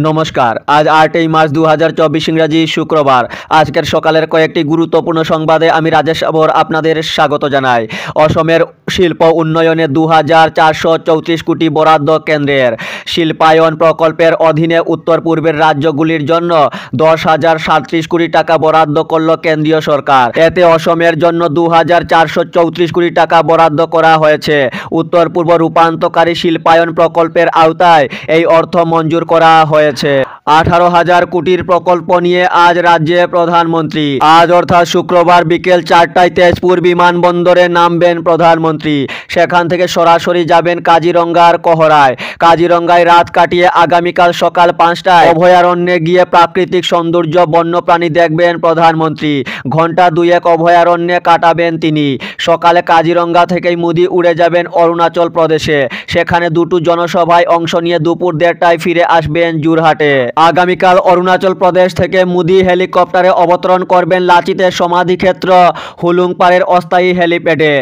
নমস্কার। আজ 8ই মার্চ 2024 ইংরাজি শুক্রবার। আজকের সকালের কয়েকটি গুরুত্বপূর্ণ সংবাদে আমি রাজেশ আবর আপনাদের স্বাগত জানাই। অসমের শিল্প উন্নয়নে 2434 কোটি বরাদ্দ কেন্দ্রের। শিল্পায়ন প্রকল্পের অধীনে উত্তর পূর্বের রাজ্যগুলির জন্য 10,037 কোটি টাকা বরাদ্দ করল কেন্দ্রীয় সরকার। এতে অসমের জন্য 2434 কোটি টাকা বরাদ্দ করা হয়েছে। উত্তর পূর্ব রূপান্তরকারী শিল্পায়ন প্রকল্পের আওতায় এই অর্থ মঞ্জুর করা হয়েছে। 18,000 কোটির প্রকল্প নিয়ে আজ রাজ্যে প্রধানমন্ত্রী। আজ অর্থাৎ শুক্রবার বিকেল 4টায় তেজপুর বিমানবন্দরে নামবেন প্রধানমন্ত্রী। সেখান থেকে সরাসরি যাবেন কাজিরঙ্গার কহরায়। কাজিরঙ্গায় রাত কাটিয়ে আগামীকাল সকাল 5টায় অভয়ারণ্যে গিয়ে প্রাকৃতিক সৌন্দর্য বন্যপ্রাণী দেখবেন প্রধানমন্ত্রী। ঘণ্টা দুয়েক অভয়ারণ্যে কাটাবেন তিনি। সকালে কাজিরঙ্গা থেকেই মোদি উড়ে যাবেন অরুণাচল প্রদেশে। সেখানে দুটো জনসভায় অংশ নিয়ে দুপুর 1:30টায় ফিরে আসবেন যোরহাটে। আগামীকাল অরুণাচল প্রদেশ থেকে মোদি হেলিকপ্টারে অবতরণ করবেন লাচিতের সমাধিক্ষেত্র হুলুংপাড়ের অস্থায়ী হেলিপ্যাডে।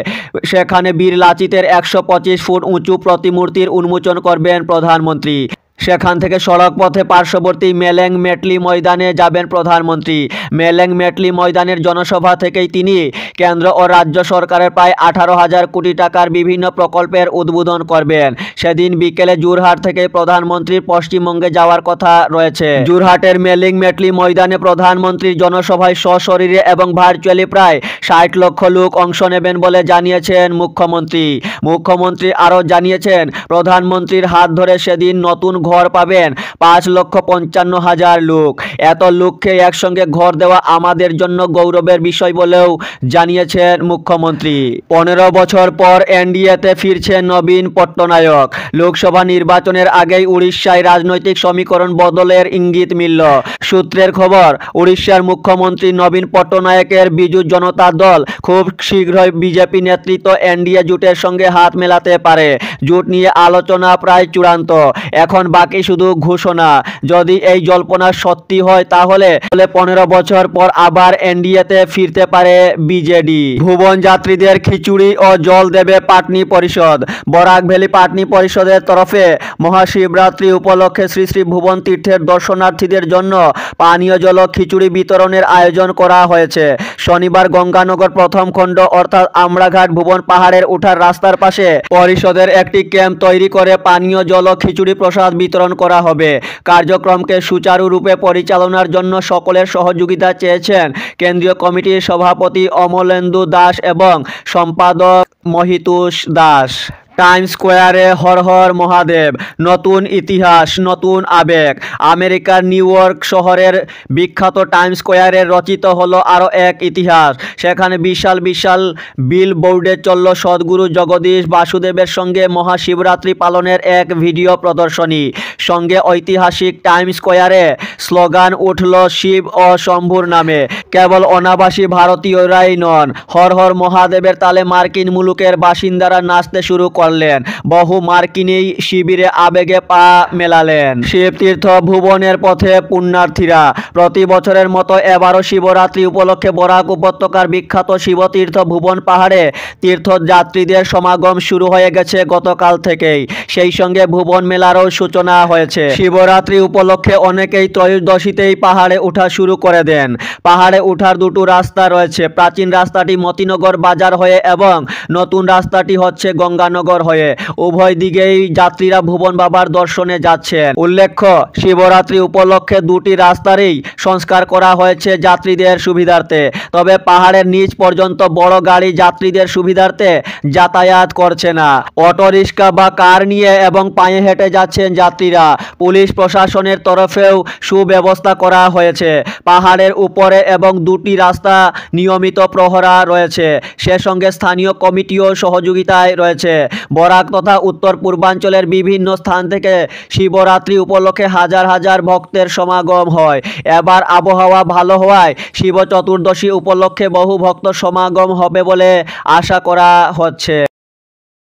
সেখানে বীর লাচিতের 125 ফুট উঁচু প্রতিমূর্তির উন্মোচন করবেন প্রধানমন্ত্রী। সেখান থেকে সড়ক পথে পার্শ্ববর্তী মেলেং মেটলি ময়দানে যাবেন প্রধানমন্ত্রী। মেলেং মেটলি ময়দানের জনসভা থেকেই তিনি কেন্দ্র ও রাজ্য সরকারের প্রায় 18,000 কোটি টাকার বিভিন্ন প্রকল্পের উদ্বোধন করবেন। সেদিন বিকেলে যোরহাট থেকে প্রধানমন্ত্রীর পশ্চিমবঙ্গে যাওয়ার কথা রয়েছে। যোরহাটের মেলিং মেটলি ময়দানে প্রধানমন্ত্রীর জনসভায় সশরীরে এবং ভার্চুয়ালি প্রায় 60 লক্ষ লোক অংশ নেবেন বলে জানিয়েছেন মুখ্যমন্ত্রী। মুখ্যমন্ত্রী আরও জানিয়েছেন, প্রধানমন্ত্রীর হাত ধরে সেদিন নতুন ঘর পাবেন 5,55,000 লোক। এত লোককে একসঙ্গে ঘর দেওয়া আমাদের জন্য গৌরবের বিষয় বলেও জানিয়েছেন মুখ্যমন্ত্রী। 15 বছর পর এনডিএতে ফিরছেন নবীন পট্টনায়ক। লোকসভা নির্বাচনের আগেই উড়িষ্যায় রাজনৈতিক সমীকরণ বদলের ইঙ্গিত মিলল। সূত্রের খবর, উড়িষ্যার মুখ্যমন্ত্রী নবীন পট্টনায়কের বিজু জনতা দল খুব শীঘ্রই বিজেপি নেতৃত্ব এনডিএ জোটের সঙ্গে হাত মেলাতে পারে। জোট নিয়ে আলোচনা প্রায় চূড়ান্ত। এখন বাকি শুধু ঘোষণা। যদি এই জল্পনা সত্যি হয় তাহলে 15 বছর পর আবার এনডিএতে ফিরতে পারে বিজেডি। ভুবন যাত্রীদের খিচুড়ি ও জল দেবে পাটনি পরিষদ। বরাক ভ্যালি পাটনি পরিষদের তরফে মহাশিবরাত্রি উপলক্ষে শ্রী শ্রী ভুবন তীর্থের দর্শনার্থীদের জন্য পানীয় জল ও খিচুড়ি বিতরণের আয়োজন করা হয়েছে। শনিবার গঙ্গানগর প্রথম খণ্ড অর্থাৎ আমরাঘাট ভুবন পাহাড়ের ওঠার রাস্তার পাশে পরিষদের একটি ক্যাম্প তৈরি করে পানীয় জল ও খিচুড়ি প্রসাদ বিতরণ করা হবে। কার্যক্রমকে সুচারুরূপে পরিচালনার জন্য সকলের সহযোগিতা চেয়েছেন কেন্দ্রীয় কমিটির সভাপতি অমলেন্দু দাস এবং সম্পাদক মহিতোষ দাস। টাইমস স্কোয়ারে হর হর মহাদেব, নতুন ইতিহাস, নতুন আবেগ। আমেরিকার নিউ ইয়র্ক শহরের বিখ্যাত টাইমস স্কোয়ারে রচিত হলো আরও এক ইতিহাস। সেখানে বিশাল বিশাল বিল বোর্ডে চলল সদ্গুরু জগদীশ বাসুদেবের সঙ্গে মহাশিবরাত্রি পালনের এক ভিডিও প্রদর্শনী। সঙ্গে ঐতিহাসিক টাইমস স্কোয়ারে স্লোগান উঠল শিব ও শম্ভুর নামে। কেবল অনাবাসী ভারতীয়রাই নন, হর হর মহাদেবের তালে মার্কিন মুলুকের বাসিন্দারা নাচতে শুরু করলেন। বহু মার্কিনী শিবিরে আবেগে পা মেলালেন। শিবতীর্থ ভুবনের পথে পুণ্যার্থীরা। প্রতি বছরের মতো এবারও শিবরাত্রি উপলক্ষে বরাক উপত্যকার বিখ্যাত শিবতীর্থ ভুবন পাহাড়ে তীর্থযাত্রীদের সমাগম শুরু হয়ে গেছে গতকাল থেকেই। সেই সঙ্গে ভুবন মেলারও সূচনা হয়েছে। শিবরাত্রি উপলক্ষে অনেকেই ত্রয়োদশীতেই পাহাড়ে ওঠা শুরু করে দেন। পাহাড়ে ওঠার দুটো রাস্তা রয়েছে। প্রাচীন রাস্তাটি মতিনগর বাজার হয়ে এবং নতুন রাস্তাটি হচ্ছে গঙ্গানগর হয়ে। উভয় দিকেই যাত্রীরা ভুবন বাবার দর্শনে যাচ্ছেন। উল্লেখ্য, শিবরাত্রি উপলক্ষে দুটি রাস্তারই সংস্কার করা হয়েছে যাত্রীদের সুবিধার্থে। তবে পাহাড়ের নিচ পর্যন্ত বড় গাড়ি যাত্রীদের সুবিধার্থে যাতায়াত করছে না। অটোরিক্সা বা কার নিয়ে এবং পায়ে হেঁটে যাচ্ছেন যাত্রীরা। পুলিশ প্রশাসনের তরফেও সুব্যবস্থা করা হয়েছে। পাহাড়ের উপরে এবং দুটি রাস্তা নিয়মিত প্রহরা রয়েছে। সে সঙ্গে স্থানীয় কমিটিও সহযোগিতায় রয়েছে। বরাক তথা উত্তর পূর্বাঞ্চলের বিভিন্ন স্থান থেকে শিবরাত্রি উপলক্ষে হাজার হাজার ভক্তের সমাগম হয়। এবার আবহাওয়া ভালো হওয়ায় শিব চতুর্দশী উপলক্ষে বহু ভক্ত সমাগম হবে বলে আশা করা হচ্ছে।